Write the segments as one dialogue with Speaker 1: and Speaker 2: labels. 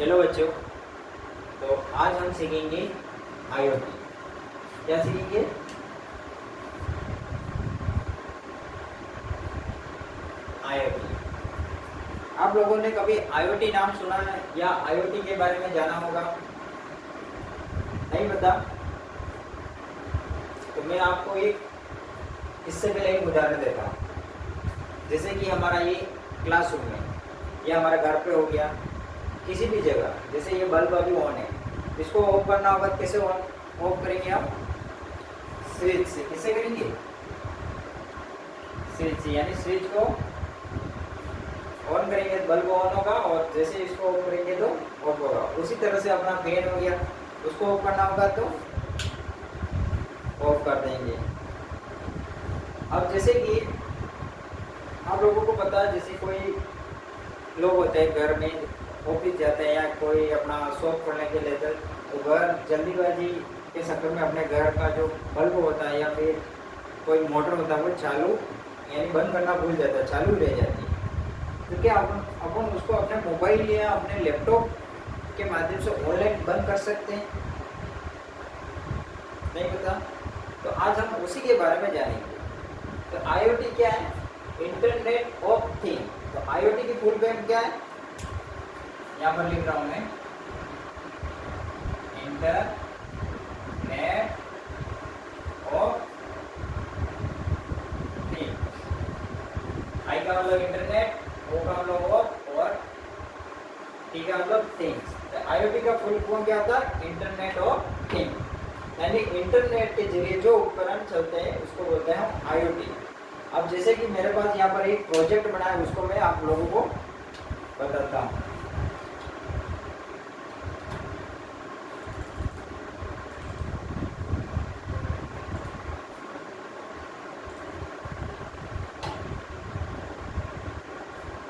Speaker 1: Hello बच्चों, तो आज हम सीखेंगे आईओटी। क्या सीखेंगे? आईओटी। आप लोगों ने कभी आईओटी नाम सुना है या आईओटी के बारे में जाना होगा? नहीं पता? तो मैं आपको इससे पहले एक उदाहरण देता हूँ। जैसे कि हमारा ये क्लासरूम है या हमारा घर पे हो गया, किसी भी जगह। जैसे ये बल्ब अभी ऑन है, इसको ऑफ करना होगा। कैसे ऑफ करेंगे हम? स्विच से। किससे करेंगे? स्विच से, यानी स्विच को ऑन करेंगे तो बल्ब ऑन होगा, और जैसे इसको ऑफ करेंगे तो ऑफ होगा। उसी तरह से अपना फैन हो गया, उसको ऑफ करना होगा तो ऑफ कर देंगे। अब जैसे कि आप लोगों को पता है, जैसे कोई लोग होते हैं घर में, ऑफिस जाते हैं या कोई अपना शॉप खोलने के लिए, तो घर जल्दीबाजी के चक्कर में अपने घर का जो बल्ब होता है या फिर कोई मोटर होता है वो चालू यानी बंद करना भूल जाता है, चालू रह जाती है। तो क्या अपन उसको अपने मोबाइल या अपने लैपटॉप के माध्यम से ऑनलाइन बंद कर सकते हैं? नहीं पता? तो आज हम उसी के बारे में जानेंगे। तो आईओटी क्या है? Internet of thing. तो आईओटी की फुल फॉर्म क्या है? यहाँ पर लिख रहा हूँ मैं, इंटरनेट ऑफ थिंग। आई का मतलब इंटरनेट, ओ का मतलब ऑफ, और टी का मतलब थिंग्स। आईओटी का फुल फॉर्म क्या था? इंटरनेट ऑफ थिंग, यानी इंटरनेट के जरिए जो उपकरण चलते हैं उसको बोलते हैं हम आईओटी। अब जैसे कि मेरे पास यहाँ पर एक प्रोजेक्ट बना है, उसको मैं आप लोगों को बताता हूँ।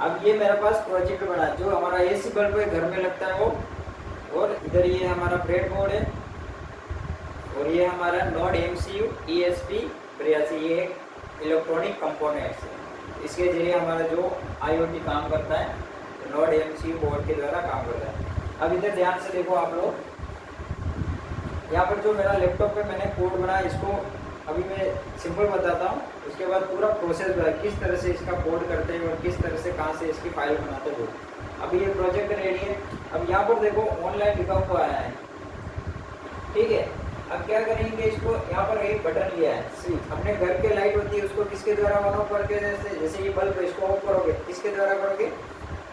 Speaker 1: अब ये मेरे पास प्रोजेक्ट बना है, जो हमारा एसी बल्ब घर में लगता है वो, और इधर ये हमारा ब्रेडबोर्ड है, और ये हमारा नोड एमसीयू ESP82, ये इलेक्ट्रॉनिक कंपोनेंट्स है। इसके जरिए हमारा जो आईओटी काम करता है, तो नोड एमसीयू बोर्ड के द्वारा काम करता है। अब इधर ध्यान से देखो आप लोग, यहाँ पर जो मेरा लैपटॉप पे मैंने कोड बनाया, इसको अभी मैं सिंपल बताता हूँ, उसके बाद पूरा प्रोसेस बताया किस तरह से इसका कोड करते हैं और किस तरह से कहाँ से इसकी फाइल बनाते हैं। अभी ये प्रोजेक्ट रेडी है। अब यहाँ पर देखो ऑनलाइन लिखा हुआ है, ठीक है। अब क्या करेंगे, इसको यहाँ पर एक बटन लिया है, स्विच। अपने घर के लाइट होती है, उसको किसके द्वारा ऑन ऑफ करके, जैसे ये बल्ब है, इसको ऑफ करोगे, किसके द्वारा करोगे?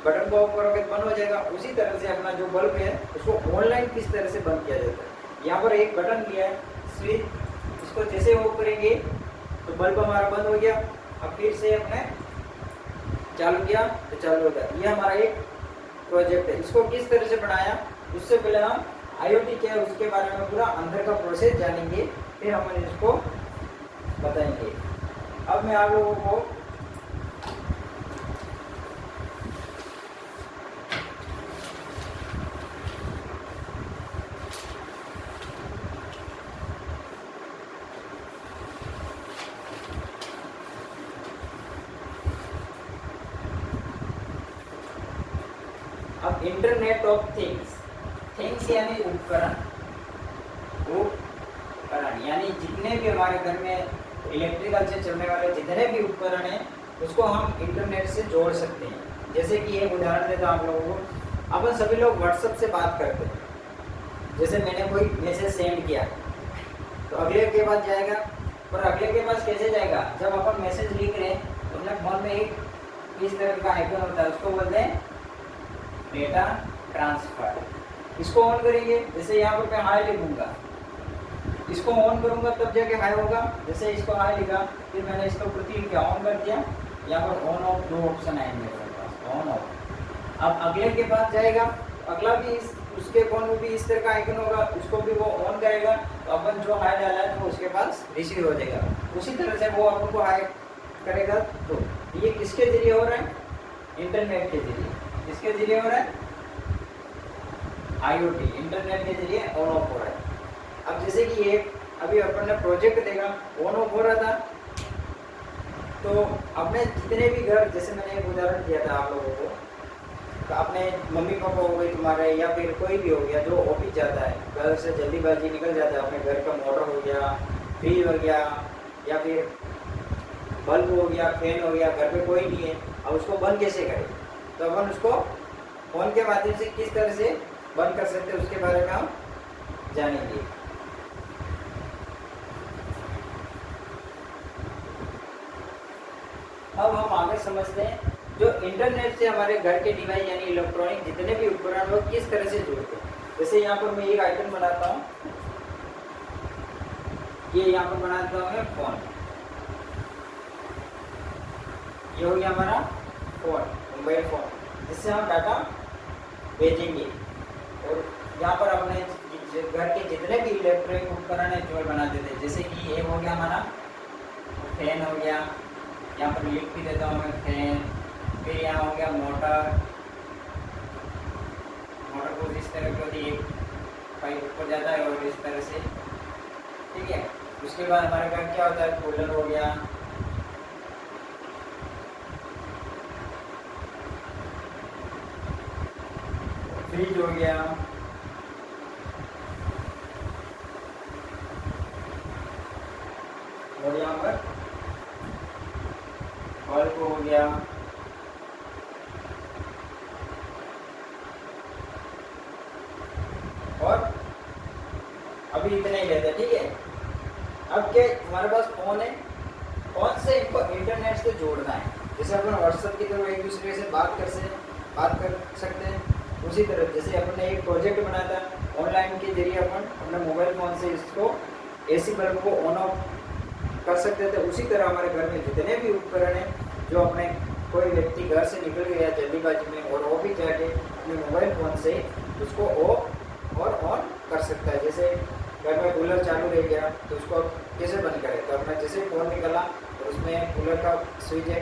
Speaker 1: बटन को ऑफ करोगे तो बंद हो जाएगा। उसी तरह से अपना जो बल्ब है उसको ऑनलाइन किस तरह से बंद किया जाता है। यहाँ पर एक बटन लिया है, स्विच, इसको जैसे ऑफ करेंगे तो बल्ब हमारा बंद हो गया। अब फिर से अपने चालू किया तो चालू हो गया। ये हमारा एक प्रोजेक्ट है। इसको किस तरह से बनाया, उससे पहले हम आईओटी क्या है उसके बारे में पूरा अंदर का प्रोसेस जानेंगे, फिर हम इसको बताएंगे। अब मैं आप लोगों को अब इंटरनेट ऑफ थिंग्स, थिंग्स यानी उपकरण, यानी जितने भी हमारे घर में इलेक्ट्रिकल से चलने वाले जितने भी उपकरण हैं उसको हम इंटरनेट से जोड़ सकते हैं। जैसे कि एक उदाहरण देता हूँ आप लोगों को। अपन सभी लोग व्हाट्सएप से बात करते हैं। जैसे मैंने कोई मैसेज सेंड किया तो अगले के पास जाएगा, पर अगले के पास कैसे जाएगा? जब अपन मैसेज लिख रहे हैं तो अपने फोन में एक इस तरह का आइकन होता है, उसको बोलते हैं डेटा ट्रांसफर। इसको ऑन करेंगे, जैसे यहाँ पर मैं हाई लिखूंगा, इसको ऑन करूंगा तब जाके हाई होगा। जैसे इसको हाई लिखा, फिर मैंने इसको क्लिक किया, ऑन कर दिया, यहाँ पर ऑन ऑफ दो ऑप्शन आएंगे मेरे पास, ऑन ऑफ। अब अगले के पास जाएगा, अगला भी उसके फोन में भी इस तरह का आइकन होगा, उसको भी वो ऑन करेगा, तो अपन जो हाई डाला है तो उसके पास रिसीव हो जाएगा। उसी तरह से वो अपन को हाई करेगा। तो ये किसके जरिए हो रहा है? इंटरनेट के जरिए। किसके जरिए हो रहा है? आईओटी, इंटरनेट के जरिए ऑन ऑफ हो रहा है। अब जैसे कि ये अभी अपन ने प्रोजेक्ट देखा, ऑन ऑफ हो रहा था, तो अपने जितने भी घर, जैसे मैंने एक उदाहरण दिया था आप लोगों को, अपने मम्मी पापा हो गए तुम्हारे, या फिर कोई भी हो गया जो ऑफिस जाता है, घर से जल्दीबाजी निकल जाता है, अपने घर का मोटर हो गया, फ्रिज हो गया, या फिर बल्ब हो गया, फैन हो गया, घर पे कोई नहीं है, अब उसको बंद कैसे करें? तो अपन उसको फोन के माध्यम से किस तरह से बंद कर सकते हैं उसके बारे में हम जानेंगे। अब हम आगे समझते हैं जो इंटरनेट से हमारे घर के डिवाइस यानी इलेक्ट्रॉनिक जितने भी उपकरण हो किस तरह से जुड़ते हैं। जैसे यहाँ पर मैं एक आइटम बनाता हूँ, ये यहाँ पर बनाता हूँ मैं फोन, ये हो गया हमारा फोन, मोबाइल फोन, जिससे हम डाटा भेजेंगे। और यहाँ पर अपने घर के जितने भी इलेक्ट्रॉनिक उपकरण है जो बना देते हैं, जैसे कि ये हो गया हमारा फैन हो गया, यहाँ पर लिख भी देता हूँ मैं फैन। फिर यहाँ हो गया मोटर, मोटर को इस तरह की होती है, एक पाइप ऊपर जाता है और इस तरह से, ठीक है। उसके बाद हमारे घर क्या होता है, कूलर हो गया, फ्रिज हो गया, और यहाँ पर बल्ब हो गया, और अभी इतना ही रहता है, ठीक है। अब क्या हमारे पास फोन है, फोन से इनको इंटरनेट से जोड़ना है। जैसे अपन व्हाट्सएप की तरह एक दूसरे से बात कर सकते हैं, उसी तरह जैसे अपन ने एक प्रोजेक्ट बनाया था ऑनलाइन के जरिए अपन अपने मोबाइल फ़ोन से इसको एसी बल्ब को ऑन ऑफ कर सकते थे, उसी तरह हमारे घर में जितने भी उपकरण हैं जो अपने कोई व्यक्ति घर से निकल गया जल्दीबाजी में और वो भी जाके अपने मोबाइल फ़ोन से उसको ऑफ और ऑन कर सकता है। जैसे घर में कूलर चालू रह गया तो उसको कैसे बंद करें, तो अपना जैसे फ़ोन निकला तो उसमें कूलर का स्विच है,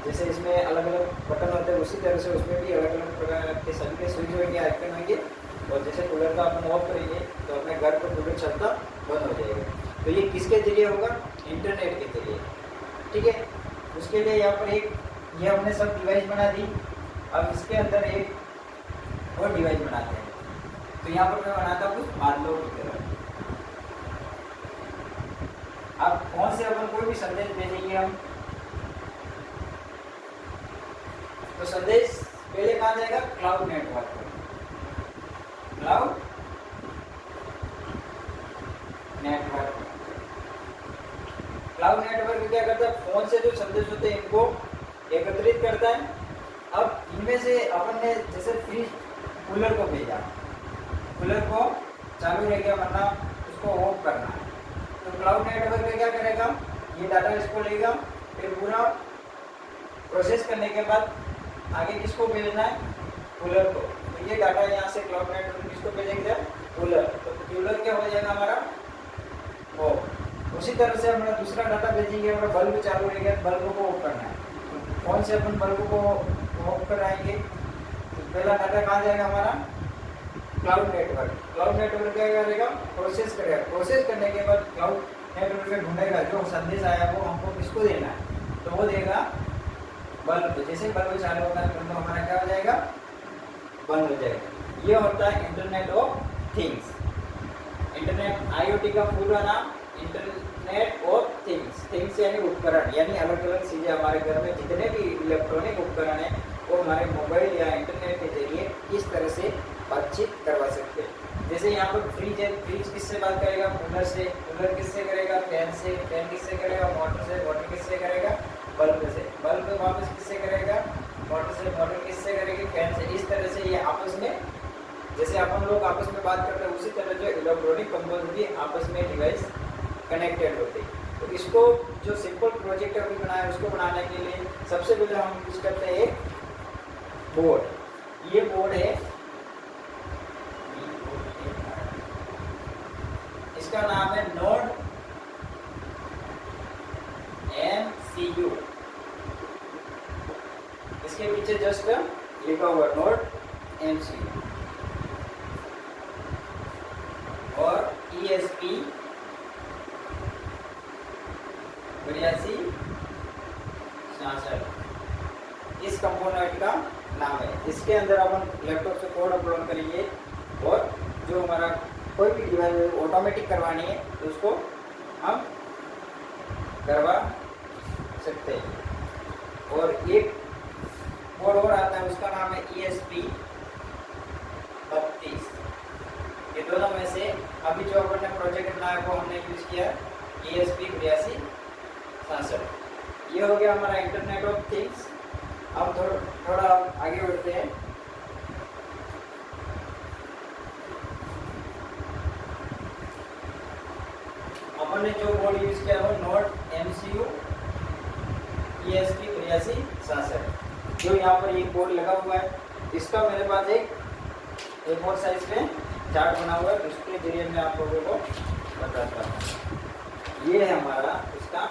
Speaker 1: जैसे इसमें अलग अलग बटन होते हैं उसी तरह से उसमें भी अलग अलग प्रकार के सभी के स्विच होंगे, आइकन होंगे, और जैसे कूलर का अपन ऑफ करेंगे तो अपने घर पर कूलर चलता बंद हो जाएगा। तो ये किसके जरिए होगा, इंटरनेट के जरिए, ठीक है। उसके लिए यहाँ पर एक ये हमने सब डिवाइस बना दी। अब इसके अंदर एक और डिवाइस बनाते हैं, तो यहाँ पर मैं बनाता हूँ कुछ बादलों की तरह। अब फोन से अपन कोई भी संदेश भेजेंगे हम, तो संदेश पहले कहाँ जाएगा, क्लाउड नेटवर्क पर। क्लाउड नेटवर्क, क्लाउड नेटवर्क क्या करता है, फोन से जो संदेश होते हैं इनको एकत्रित करता है। अब इनमें से अपन ने जैसे फ्रिज कूलर को भेजा, कूलर को चालू रह गया वरना उसको ऑफ करना है, तो क्लाउड नेटवर्क क्या करेगा, ये डाटा इसको लेगा, फिर पूरा प्रोसेस करने के बाद आगे किसको भेजना है, कूलर को। तो ये डाटा यहाँ से क्लाउड नेटवर्क किसको भेजेगा, कूलर, तो कूलर क्या हो जाएगा हमारा वो। उसी तरह से हमारा दूसरा डाटा भेजेंगे, हमारा बल्ब चालू रहेगा, बल्ब को ऑफ करना है, तो फोन से अपन बल्ब को ऑफ कराएंगे, तो पहला डाटा कहाँ जाएगा हमारा, क्लाउड नेटवर्क। क्लाउड नेटवर्क क्या करेगा, प्रोसेस करेगा, प्रोसेस करने के बाद क्लाउड नेटवर्क में ढूंढेगा जो संदेश आया वो हमको किसको देना है, तो वो देगा बल्ब। जैसे बल्ब चालू होगा तो हमारा क्या हो जाएगा, बंद हो जाएगा। ये होता है internet of things. Internet IoT का पूरा नाम इंटरनेट ऑफ थिंग्स, थिंग्स यानी उपकरण, यानी अलग अलग चीज़ें हमारे घर में जितने भी इलेक्ट्रॉनिक उपकरण हैं वो हमारे मोबाइल या इंटरनेट के जरिए किस तरह से बातचीत करवा सकते हैं। जैसे यहाँ पर फ्रिज है, फ्रिज किससे बात करेगा, कूलर से, कूलर किससे करेगा, फैन से, फैन किससे करेगा, मोटर से, मोटर किससे करेगा, बल्ब से, बल्ब वापस किससे करेगा, मोटर से, मोटर किससे करेगी, फैन से। इस तरह से ये आपस में, जैसे अपन लोग आपस में बात करते हैं उसी तरह जो इलेक्ट्रॉनिक कंपोनेंट भी आपस में डिवाइस कनेक्टेड होते हैं। तो इसको जो सिंपल प्रोजेक्ट अभी बनाया उसको बनाने के लिए सबसे पहले हम यूज करते हैं एक बोर्ड। ये बोर्ड है, इसका नाम है नोड MCU। इसके पीछे जस्ट लिखा हुआ नोड MCU और ESP 8266 इस कंपोनेंट का नाम है। इसके अंदर अपन लैपटॉप से कोड अपलोड करेंगे और जो हमारा कोई भी डिवाइस ऑटोमेटिक करवानी है तो उसको हम करवा सकते हैं। और एक कोड और आता है, उसका नाम है ESP 32। ये दोनों में से अभी जो अपन ने प्रोजेक्ट बनाया वो हमने यूज किया ESP 8266। ये हो गया हमारा इंटरनेट ऑफ थिंग्स। अब थोड़ा आगे बढ़ते हैं। अपन ने जो बोर्ड यूज किया वो नोट MCU ESP 8266। जो यहाँ पर ये बोर्ड लगा हुआ है, इसका मेरे पास एक A4 साइज में चार्ट बना हुआ है, उसके जरिए मैं आप लोगों को बताता हूँ। ये है हमारा इसका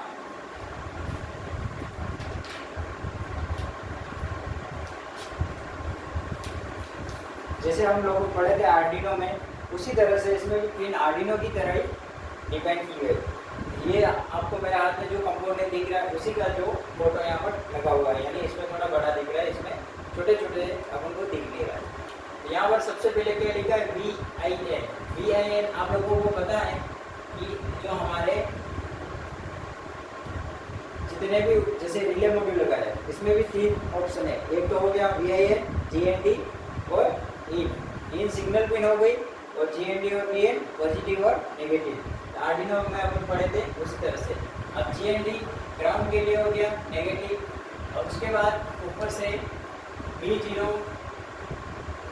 Speaker 1: जैसे हम लोग पढ़े थे आर्डिनो में, उसी तरह से इसमें भी पिन आर्डिनो की तरह ही डिजाइन की गई। ये आपको मेरे हाथ में जो कंपोनेंट दिख रहा है उसी का जो फोटो यहाँ पर लगा हुआ है, यानी इसमें थोड़ा बड़ा दिख रहा है, इसमें छोटे छोटे अपन को दिख नहीं रहा है। यहाँ पर सबसे पहले क्या लिखा है VIN। आप लोगों को पता है कि जो हमारे जितने भी जैसे रिले मॉड्यूल लगा है इसमें भी 3 ऑप्शन है। एक तो हो गया VIN, GND और इन सिग्नल पिन हो गई, और GND और PN पॉजिटिव और नेगेटिव। आर्डिनो में अपन पढ़े थे उसी तरह से। अब GND ग्राउंड के लिए हो गया नेगेटिव, और उसके बाद ऊपर से V0,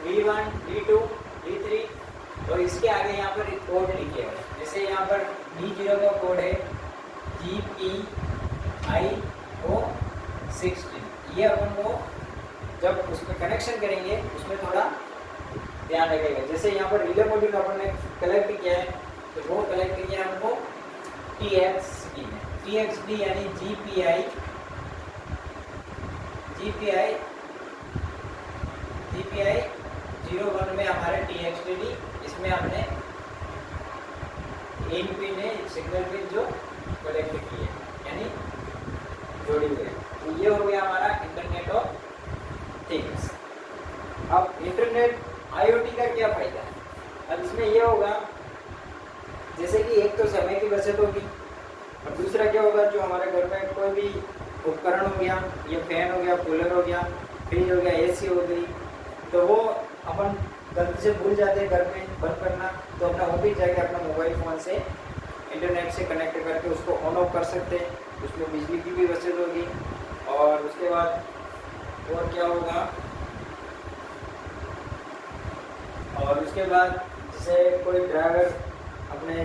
Speaker 1: V1, V2, V3, और इसके आगे यहाँ पर कोड लिखे हुए। जैसे यहाँ पर V0 का कोड है GPIO 16। ये अपन को जब उसमें कनेक्शन करेंगे उसमें थोड़ा ध्यान रखेगा। जैसे यहाँ पर रिले मॉड्यूल अपन ने कलेक्ट किया है तो वो कलेक्ट किया हमको TXD में। TXD यानी GPI 01 में हमारे TXD, इसमें हमने इन पिन है सिग्नल पिन जो कलेक्ट की है यानी जोड़ी हुई है। तो ये हो गया हमारा इंटरनेट ऑफ थिंग्स। अब इंटरनेट IoT का क्या फायदा है? अब इसमें ये होगा जैसे कि एक तो समय की बचत होगी, और दूसरा क्या होगा, जो हमारे घर में कोई भी उपकरण हो गया, ये फैन हो गया, कूलर हो गया, फ्रिज हो गया, AC हो गई, तो वो अपन गलती से भूल जाते हैं घर में बंद करना, तो अपना ऑफिस जाके अपना मोबाइल फ़ोन से इंटरनेट से कनेक्ट करके उसको ऑन ऑफ कर सकते हैं। उसमें बिजली की भी बचत होगी। और उसके बाद और क्या होगा, और उसके बाद जैसे कोई ड्राइवर अपने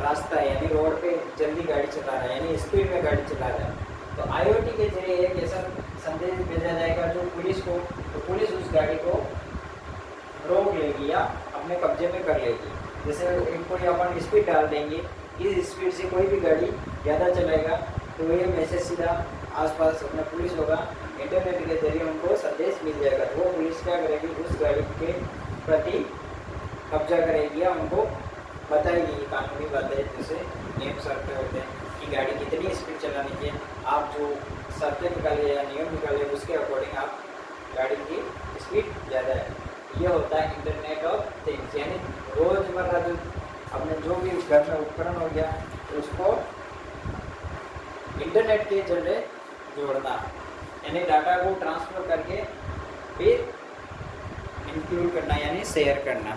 Speaker 1: रास्ता है यानी रोड पे जल्दी गाड़ी चला रहा है यानी स्पीड में गाड़ी चला रहा है, तो IoT के जरिए एक ऐसा संदेश भेजा जाएगा जो पुलिस को, तो पुलिस उस गाड़ी को रोक लेगी या अपने कब्जे में कर लेगी। जैसे एक कोई अपन स्पीड डाल देंगे, इस स्पीड से कोई भी गाड़ी ज़्यादा चलाएगा तो ये मैसेज सीधा आसपास अपना पुलिस होगा, इंटरनेट के जरिए उनको संदेश मिल जाएगा। तो वो पुलिस क्या करेगी, उस गाड़ी के प्रति कब्जा करेगी या उनको बताएगी ये कानूनी बातें जैसे नियम शर्तें होते हैं कि गाड़ी कितनी स्पीड चलानी चाहिए। आप जो शर्तें निकाले या नियम निकाले उसके अकॉर्डिंग आप गाड़ी की स्पीड ज़्यादा है। ये होता है इंटरनेट ऑफ थिंग्स, यानी रोज़मर्रा जो अपने जो भी घर में उपकरण हो गया उसको इंटरनेट के जरिए जोड़ना, यानी डाटा को ट्रांसफ़र करके फिर इंक्लूड करना यानी शेयर करना।